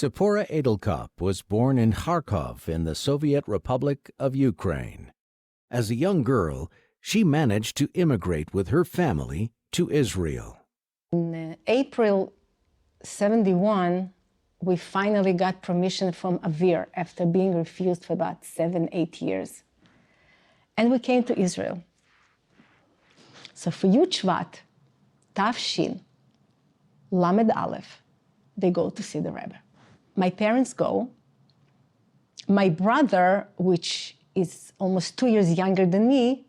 Tzipora Edelkop was born in Kharkov in the Soviet Republic of Ukraine. As a young girl, she managed to immigrate with her family to Israel. In April 71, we finally got permission from Avir after being refused for about 7-8 years. And we came to Israel. So for Yud Shvat, Tafshin, Lamed Aleph, they go to see the Rebbe. My parents go. My brother, which is almost 2 years younger than me,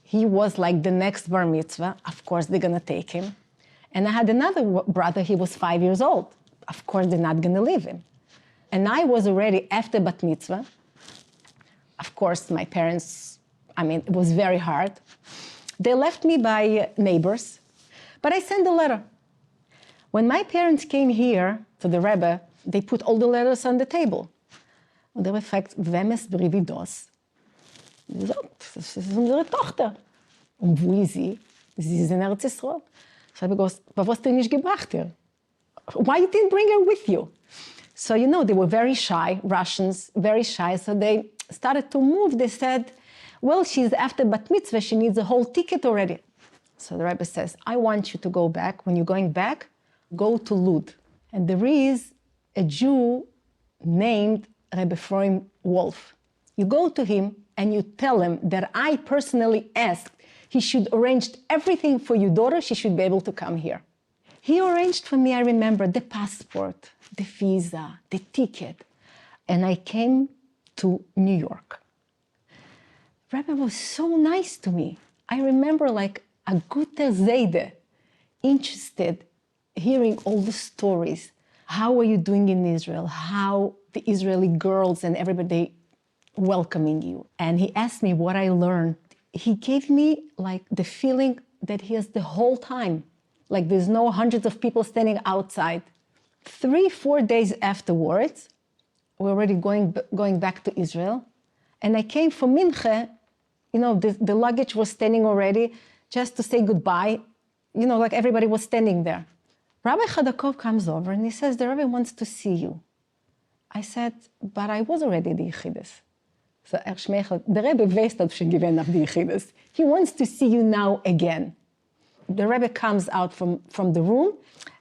he was like the next bar mitzvah. Of course, they're going to take him. And I had another brother, he was 5 years old. Of course, they're not going to leave him. And I was already after bat mitzvah. Of course, my parents, it was very hard. They left me by neighbors, but I sent a letter. When my parents came here to the Rebbe, they put all the letters on the table. Und der Rebbe fragt, wem ist Brivi das? Ich sage, das ist unsere Tochter. Und wo ist sie? Sie ist in Eretz Yisrael. So I goes, aber was du nicht gebracht hier? Why you didn't bring her with you? So, they were very shy, Russians, very shy. So they started to move. They said, well, she's after bat mitzvah. She needs a whole ticket already. So the Rebbe says, I want you to go back. When you're going back, go to Lud. And there is a Jew named Rebbe Ephraim Wolf. You go to him and you tell him that I personally asked he should arrange everything for your daughter. She should be able to come here. He arranged for me, I remember, the passport, the visa, the ticket. And I came to New York. Rebbe was so nice to me. I remember like a guter Zeide, interested, hearing all the stories. How are you doing in Israel? How the Israeli girls and everybody welcoming you. And he asked me what I learned. He gave me like the feeling that he has the whole time. Like there's no hundreds of people standing outside. 3-4 days afterwards, we're already going back to Israel. And I came for Minche, the luggage was standing already just to say goodbye. Like everybody was standing there. Rabbi Chadakov comes over and he says, the Rebbe wants to see you. I said, but I was already the Yechidus. So the Rebbe weiß dat schon gewesen auf die Yechidus. He wants to see you now again. The Rebbe comes out from the room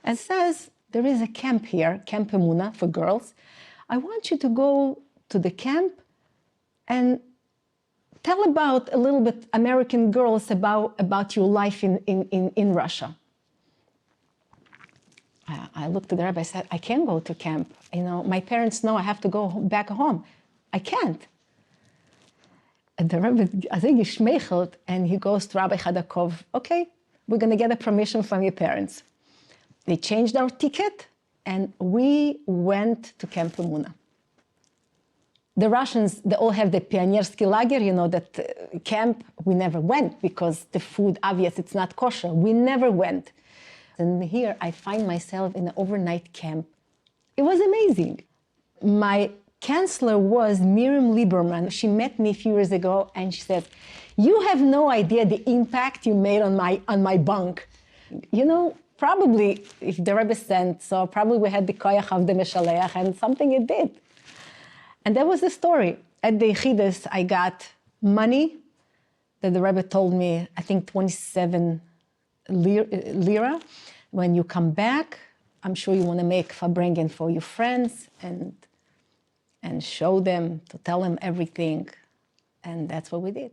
and says, there is a camp here, Camp Emuna for girls. I want you to go to the camp and tell about a little bit American girls about your life in Russia. I looked at the Rebbe, I said, I can't go to camp. My parents know I have to go back home. I can't. And the Rebbe, I think he schmeichelt, and he goes to Rabbi Chadakov, okay, we're going to get a permission from your parents. They changed our ticket, and we went to Camp Emuna. The Russians, they all have the Pionersky Lager, that camp. We never went because the food, obvious, it's not kosher. We never went. And here I find myself in an overnight camp. It was amazing. My counselor was Miriam Lieberman. She met me a few years ago and she said, you have no idea the impact you made on my bunk. Probably if the Rebbe sent, so probably we had the koyach of the Meshaleach and something it did. And that was the story. At the Yechidus, I got money that the Rebbe told me, I think 27 lira. When you come back, I'm sure you want to make farbrengen for your friends and show them, to tell them everything. And that's what we did.